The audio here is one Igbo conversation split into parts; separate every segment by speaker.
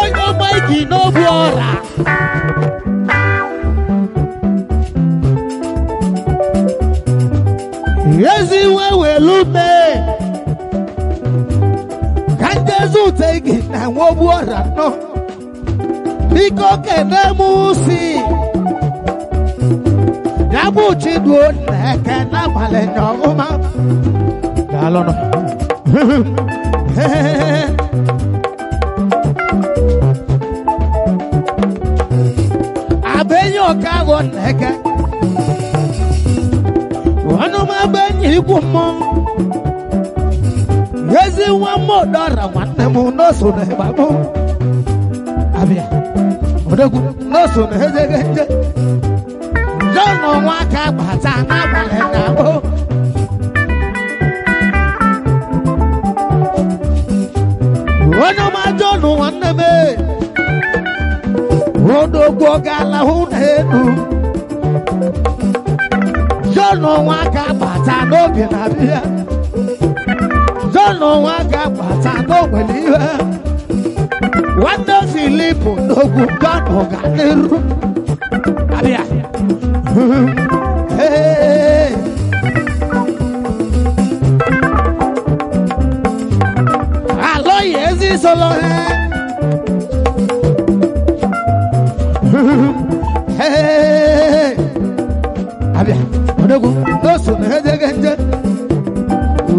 Speaker 1: onye maịkị n'obu ọra ezi nwe welu mee ka njezi ute gị na nwobu ọra nọ biko kene m si ya bụ chiduo na eke n'abalị n'ọgụma daalụ nọ abenye ọka agụ na eke ọnụma abenye ikwu mmọnwụ ezi nwa mmụdọra nwanne m n'oso na ịgbagbo abịa odogwu n'oso na ejeghe nje jọnụ nwa aka gbata n'abalị na abụ onye ọma jọnụ nwanne m odogwu gala hụ n'elu jọnụ nwa aka gbata n'oge na-abịa jọnụ nwa aka gbata n'ogwele ihe nwanne Filipo n'ogwu jọnụ ga n'iru abịa alọghị ezi solo abịa odogwu n'oso na ejeghe nje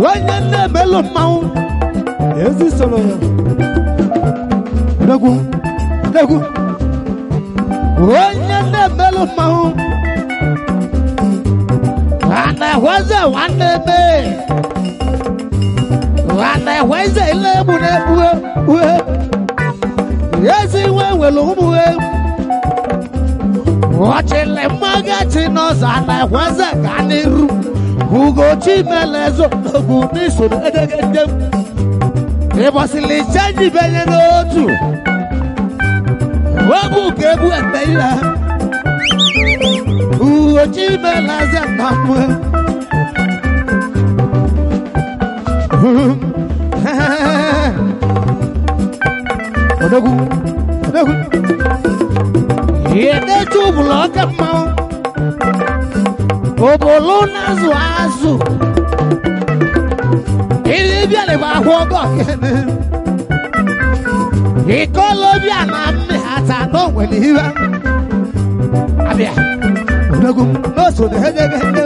Speaker 1: onye na-emelụ mmanwụ ezi solo odogwu onye na-emelụ mmanwụ ana-ehweze nwanne me ana-ehweze ile egbu na-egbu uhe ezi nwe nwere ụmụhe ọchịlị mmagachi n'ọzọ ana-ehweze ga n'iru ugochi melezo n'ogwu n'iso edegede ịbọsịlị chenji benye n'otu webu ka egbu ebe ile ugochi melezo na mwe odogwu ihe na-eche ụbụlụ ọka mmanwụ obolo na-azụ azụ ihe bịara bụ ahụ ọgọ kene ikolobịa na mmehata n'onwere ihe abịa odogwu n'oso na hedegede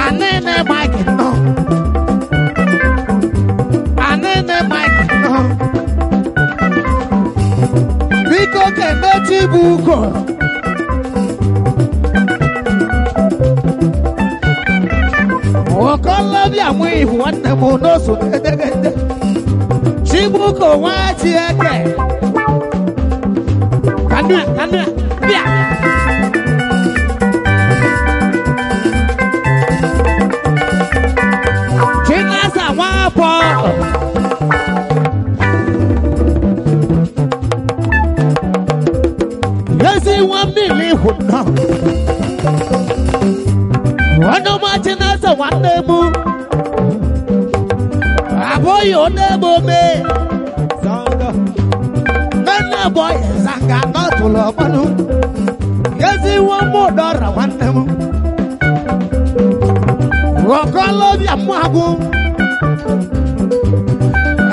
Speaker 1: anene Mike nọ biko kemechi bụ ugo okolobịa nwe ihu nwanne m n'oso edegede chibuko nwa Chieke kanụa bịa Chinasa nwa afọ ezi nwa mmiri ihu nọ onye ọma Chinasa nwanne m abụghị onye bụ ome nne bọyị zanga n'ọtụlụ ọgbanụ ezi nwa mmụdọra nwanne m okolobịa mmagwụ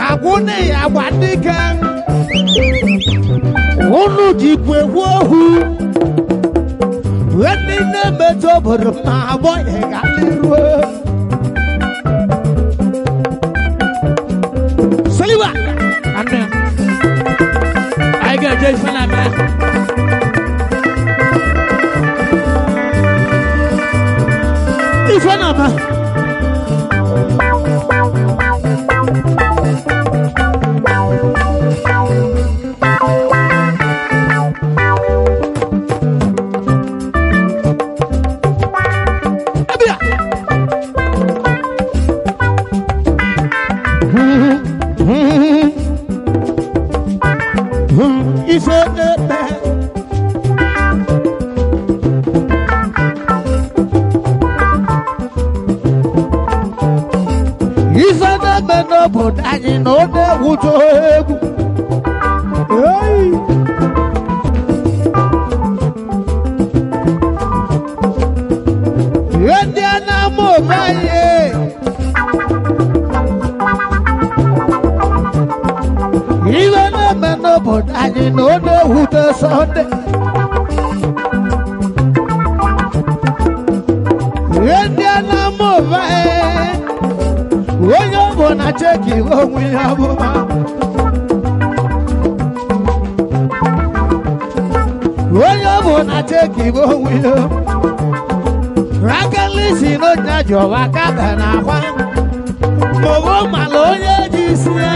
Speaker 1: agwụ na ya agwa dike unu jikwa egwu ohu wee ndị na-emetụ obodo ma abụghị ga n'iru Saliwa anyị ga-eje ife na mere ife na mere ife na-eme n'obodo anyị na ọ na-ewuto egwu ihe ndị a na-ama ome anyị ife na-eme n'obodo anyị na ọ na-ewuto Sọnde ihe ndị a na-ama ome anyị onye ọ bụ na cheki onwe ya ọbụma onye ọ bụ na cheki onwe ya rakalisi n'onye jọwa aka ga na-akwa maọbụ mala onye ji isi ya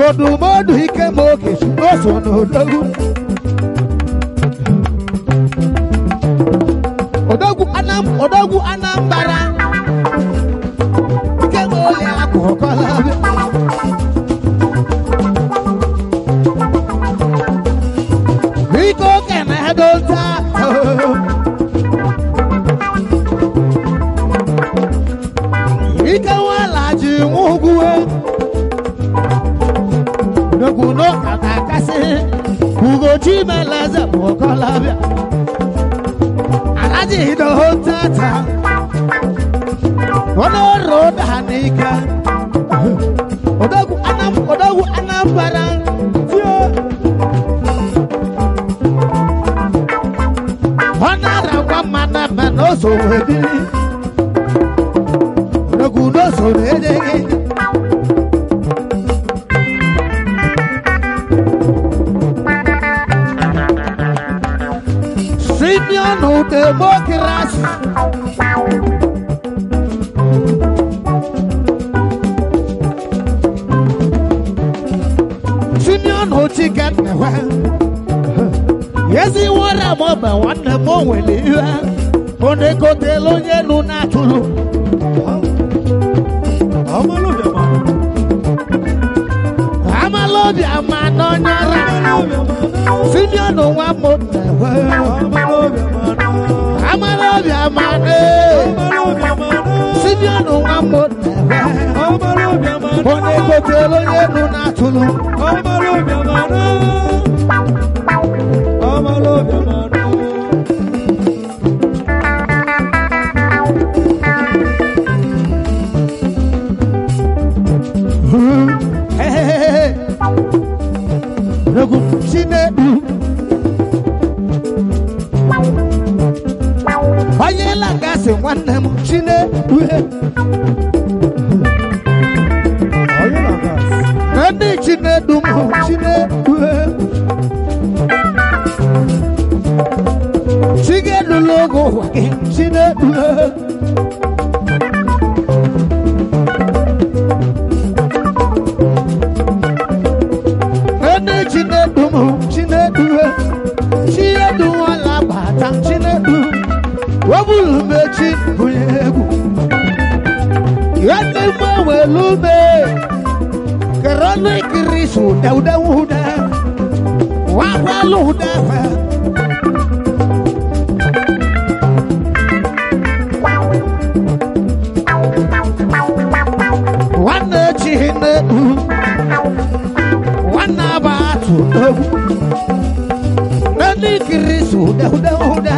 Speaker 1: odumodu ike ma oge oso n'odogwu odogwu Anambra ike ma ole akụ ọkọlabe ike oke na-edota ike nwala ji nwugwuwe Noguno katakasi Ugochi meleze mokolabia Alaji do tata Ono roda hanika Odogu Anambra Honara wamana manoso wedili Noguno so redege Simeon democracy Simeon chicken Yes, he was a mother, one more will you on the hotel on your no natural. I'm a love you, man on your Simeon, no one more. I'm a love you, man. Simeon, no one more. On the hotel on your no natural. I'm a love you, man. Hey, Oyela gasi nwanne m chine uhe Oyela gasi ndị chine dum chine uhe Chige logo wake chine uhe ndị chine dum chine uhe Chie duwa la bata chine uhe Wabulu mechi buyegu Yande mwe lume Kerano ikirisu Dauda wuda Wawalu huda Wana chihine Wana batu Nani ikirisu Dauda wuda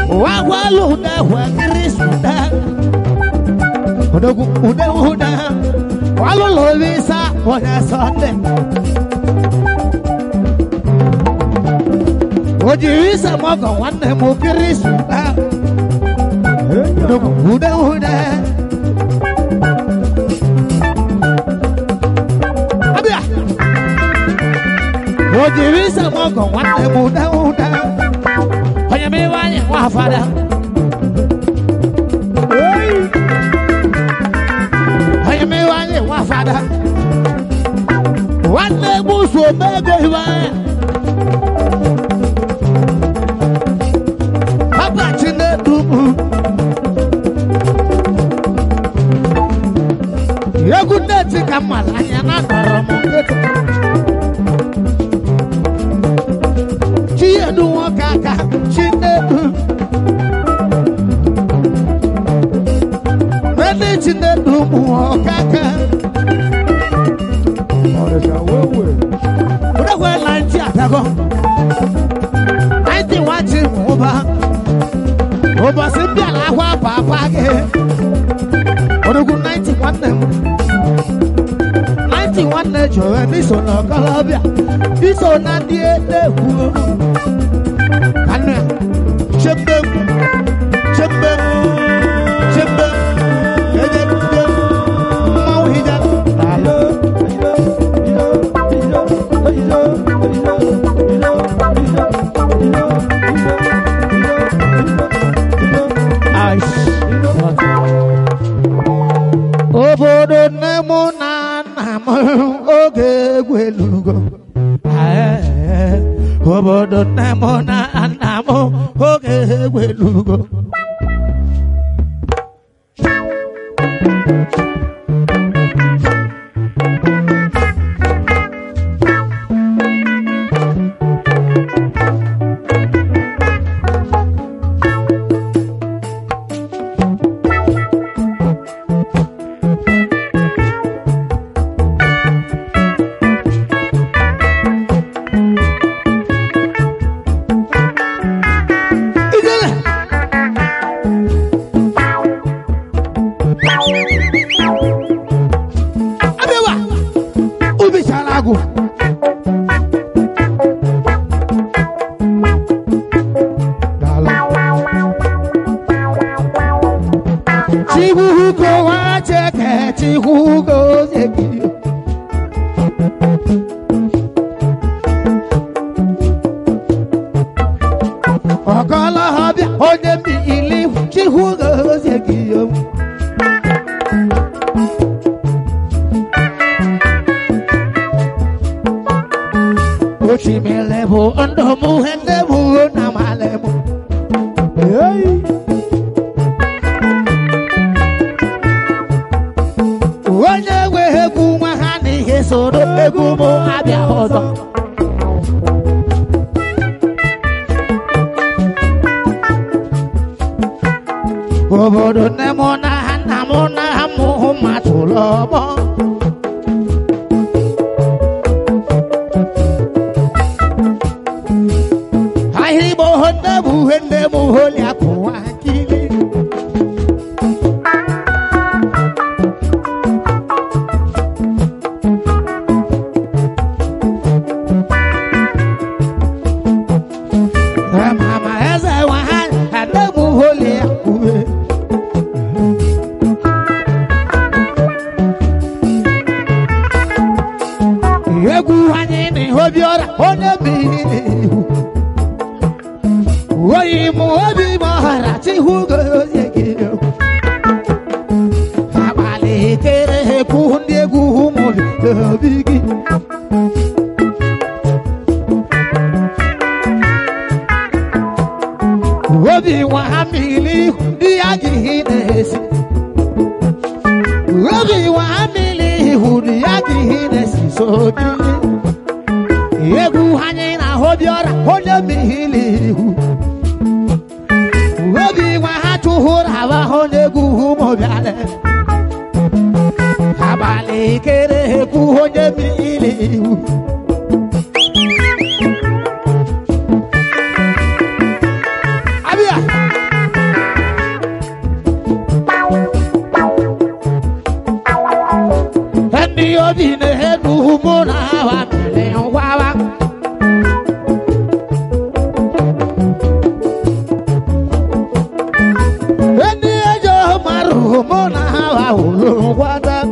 Speaker 1: Wawalu da wakirisu da Odogu uda Walu lovisa Wada Sọnde Ojiwisa mogo wane mukirisu da Odogu uda Abia Ojiwisa mogo wane muda Oyamiwanye wafada Oyamiwanye wafada go mego hiwa Papa chine dumu Yegu neti kamala yana doromo keto Chiye duwa kaka chine Mene chine dumu kaka Ura kwa lanchi atago Aiti wachi Oba simbi ala kwa papa ge Orugu 91 91 jowe niso na kalabia Niso na die deku Kanu Chembe Chembe Chembe Eje kude Mau hijab Obodo nemo na namo oge gwelugo. Obodo nemo na namo oge gwelugo. Obodo nemo na namo na mo matulobo Hai bo hende bu holi akwa kili Mama eza wa hande bu holi akwa Obiora onye bini Oyi mu obi mahara ti hugo yegi Abale kere ku ndi egwu mu bigi Obi wa hamili ndi agihines Obi wa hamili ndi agihines so bili Egu hanye na hobiora honya mihilihu Obi wa hatu hura wa honegu humobiale Habale kere ku honya mihilihu Abia Hendi obi ne hegu humona wa mele wawa Mona hawa ulungwata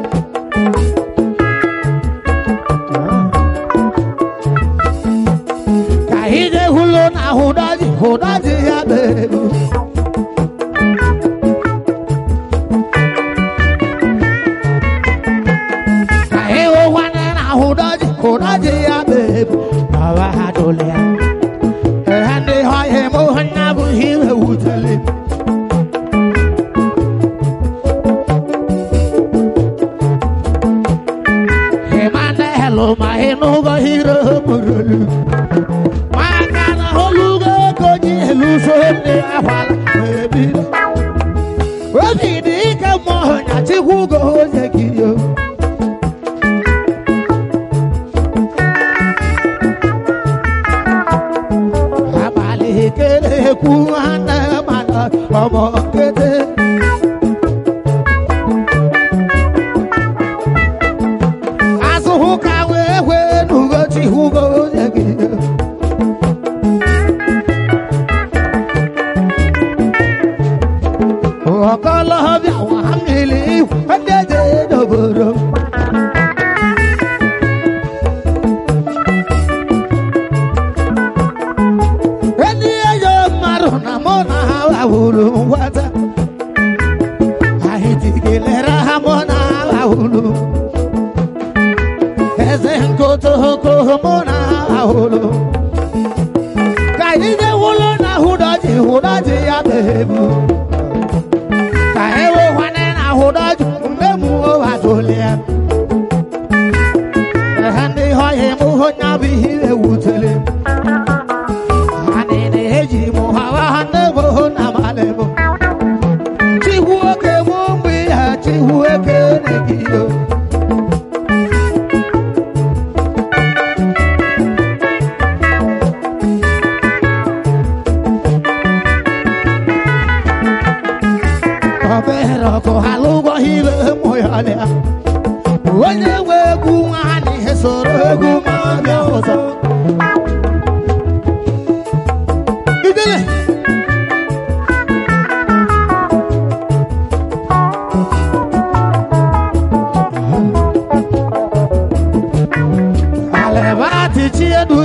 Speaker 1: Kahide hulo na hudaji ya bebu Kahiwo wane na Kodaji ya babe, Baba Hadolia. And they hire him, oh, and never hear who tell him. Hey, man, hello, my no go hero. My God, Holuga, Koji, Luso, they are baby. Well, he come on, I see who goes again. Kuhana mana omokete azuka wewe nugoti hugo zeki okolo bia wa hamili andede doboro Ahulu wata ahiti kilera hamona ahulu ezenko toho mona ahulu kaide wulo na hudaji ya bebu kaewo wane na hudaji nemu adolia hande hoye mu honya bihi ewutele anene heji mu hawa hande na malebo chihuake mumbi ya chihuake negiyo Obero ko halugo hibe moyalea Wenye wegu ngani hesoro wegu mabia hosa Idele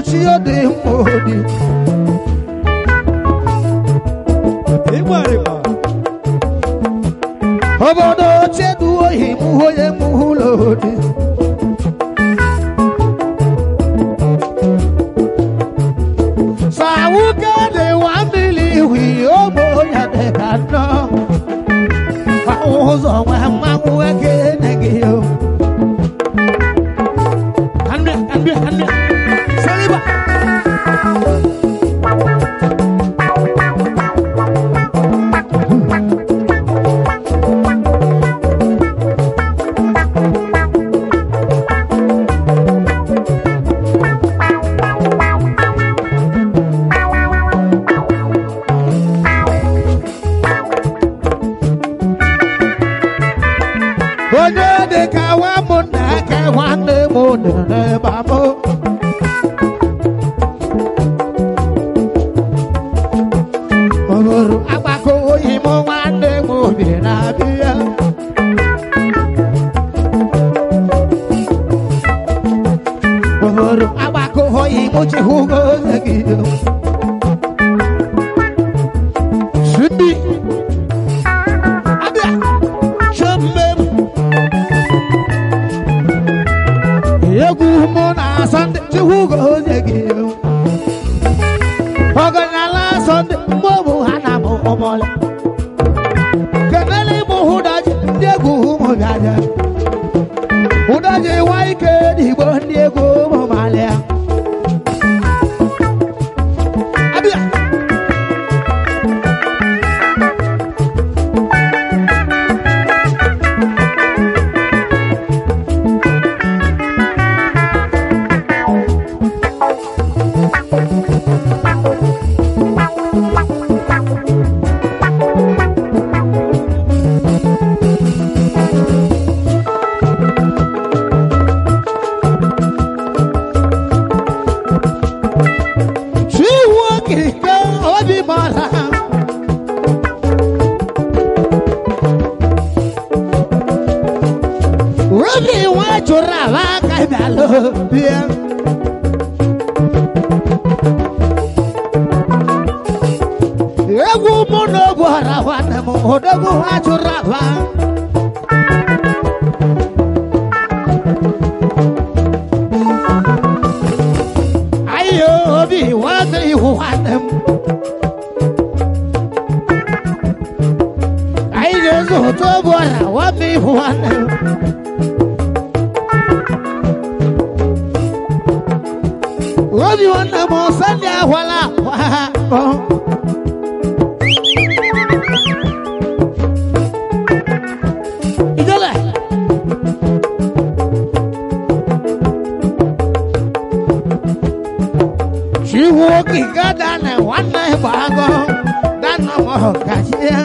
Speaker 1: Chia de modi Ibarima Obodo chedu ohimu hoye muhulodi Sawuke de wambili wi obo ya de kano Pauzo wa mamu weke negiyo Hande Saliba Oye de kawa mona kawa ne mona babo Abako imo wande mo binabia Abako imo chihugo zagido Shudi Abia Shamem Yegu mona sande chihugo zagido Oganala sande mobu hanamu omole Kenele mo hudaji ndegu mogaja Hudaji waike dibo ndegu momalea Abia bien. Egu mono guarawana mohodagu hajuraba. wọ́n ìhùwà nẹ́m. Ayé tó bọ̀rà wọ́n ìhùwà nẹ́m. Obi wọn nà mọ sani ahwala wá kọ. Ìjọba. Ṣìwò kìkà dáná wọn nà ìbàgọ́ dáná mọ̀ kàṣíyà.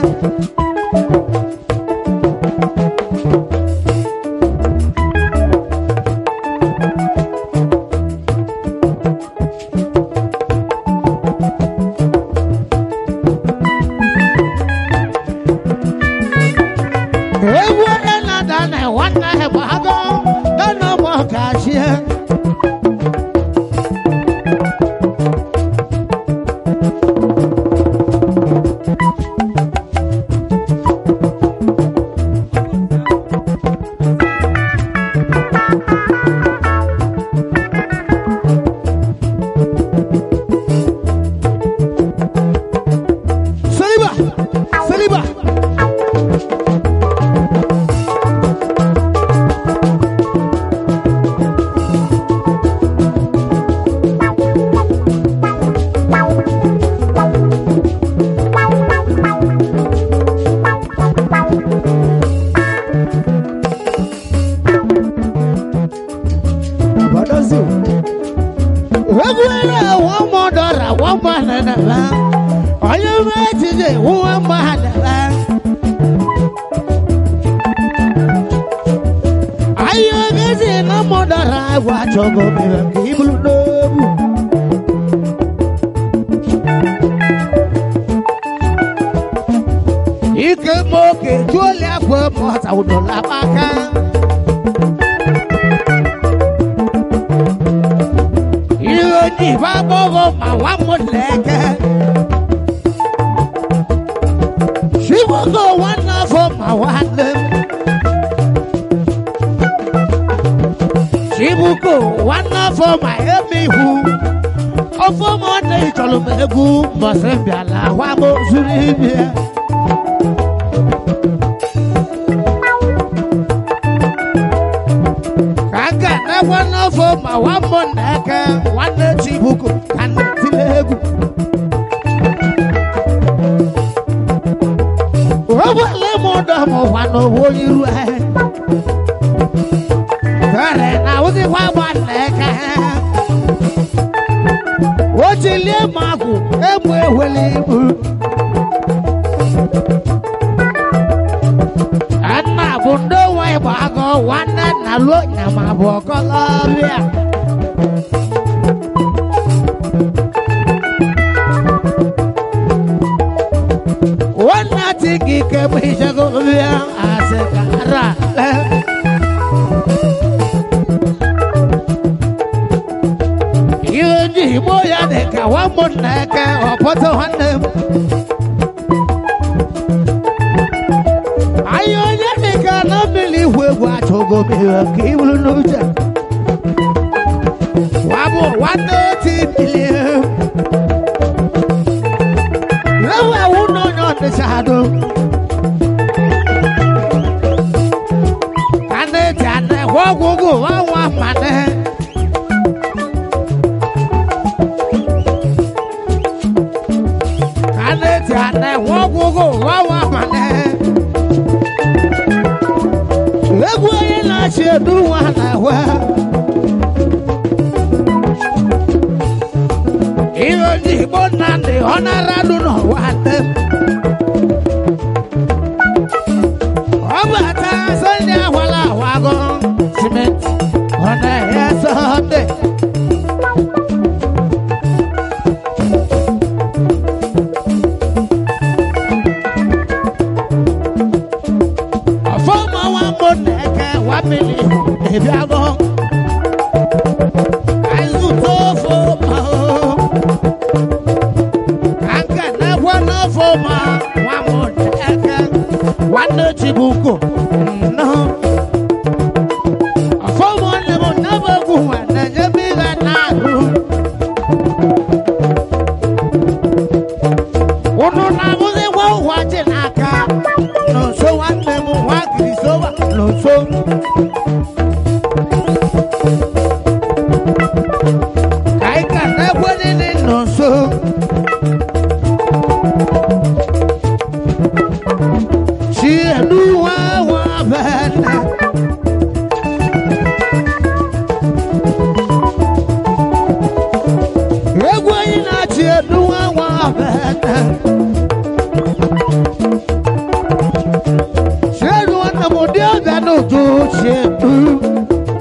Speaker 1: Share one of the other no to share.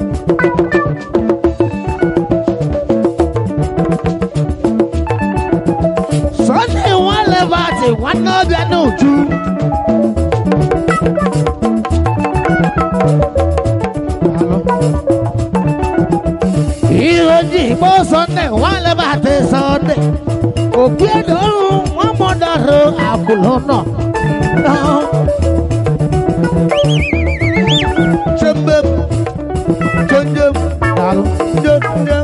Speaker 1: Sunday one levate one of the no to. Ìgbó Sunday wọ́n lè bá ti Sunday òbí ẹ̀dọ́rùn wọ́n mọ̀ dọ̀rọ̀ àbùlọ̀ náà. Ṣẹ́mbẹ́ ṣẹ́ndẹ́ dàlú ṣẹ́ndẹ́.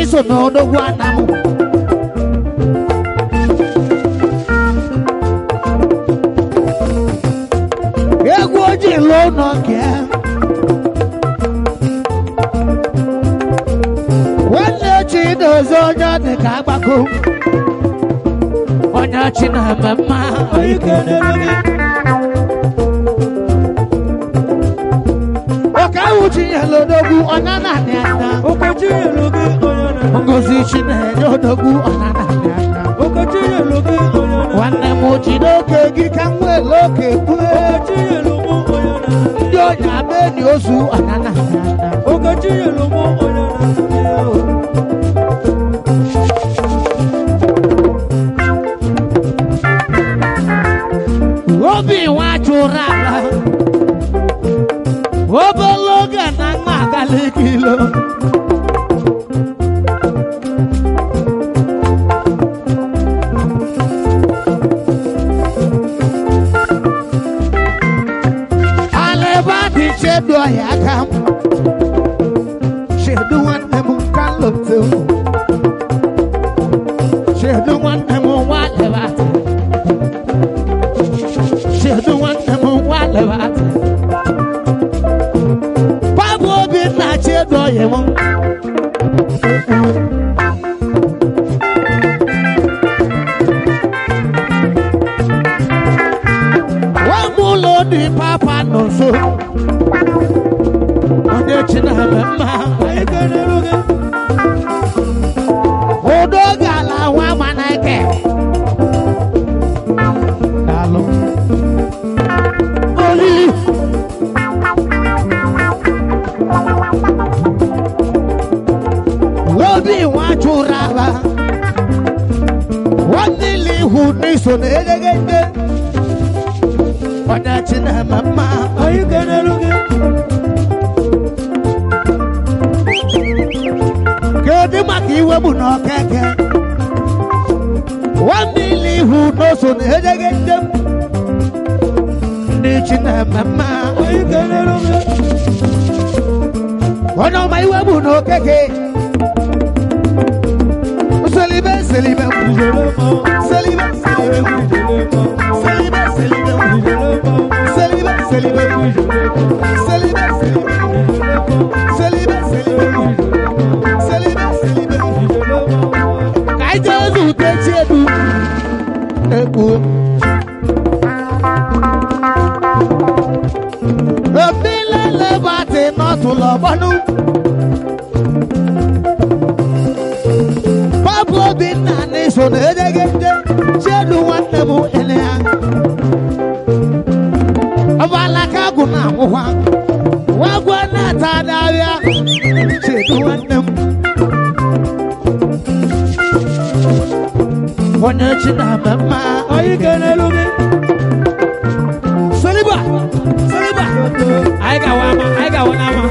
Speaker 1: n'iso n'odogwu anamụ egwu ojii lụọ nọ nke nwanne chi dozie onye dị ka agbako onye chi na-eme mma oke ahụ chinyere odogwu ọnya na-anị anya ngozi chi na-enye odogwu ọnya na-anị anya nwanne m jide oke gị ka m wele oke kwue ndị ọnya ama enyi ozu ọnya na-anị anya obi nwa chụrụ ala obere oge na nna agala kilo ala ebe a dị chedu ọhịa aka m chedu nwanne m ka nlote chedu nwanne m nwa lebata chedu nwanne m nwa lebata Babu obi na chedu ọhịa m wamụlọ dị papa nọ nso onye chi na-eme mma udo gala nwa mana ike daalụ olili obi nwa chụrụ ala nwanne ile ihu n'iso na-egheghe onye chi na-eme mma kedu maka iwe bụ na okeke nwanne ile ihu n'oso na-egheghe ndị chi na-eme mma onye ọma iwe bụ na okeke selibe selibe selibe selibe so na edegede chedu nwanne m ele ya ọbala ka agụ na ahụhwa wagwa na-ata n'ahịa chedu nwanne m onye chi na-eme mma anyị ga-enelu gị seliba anyị gawa na ama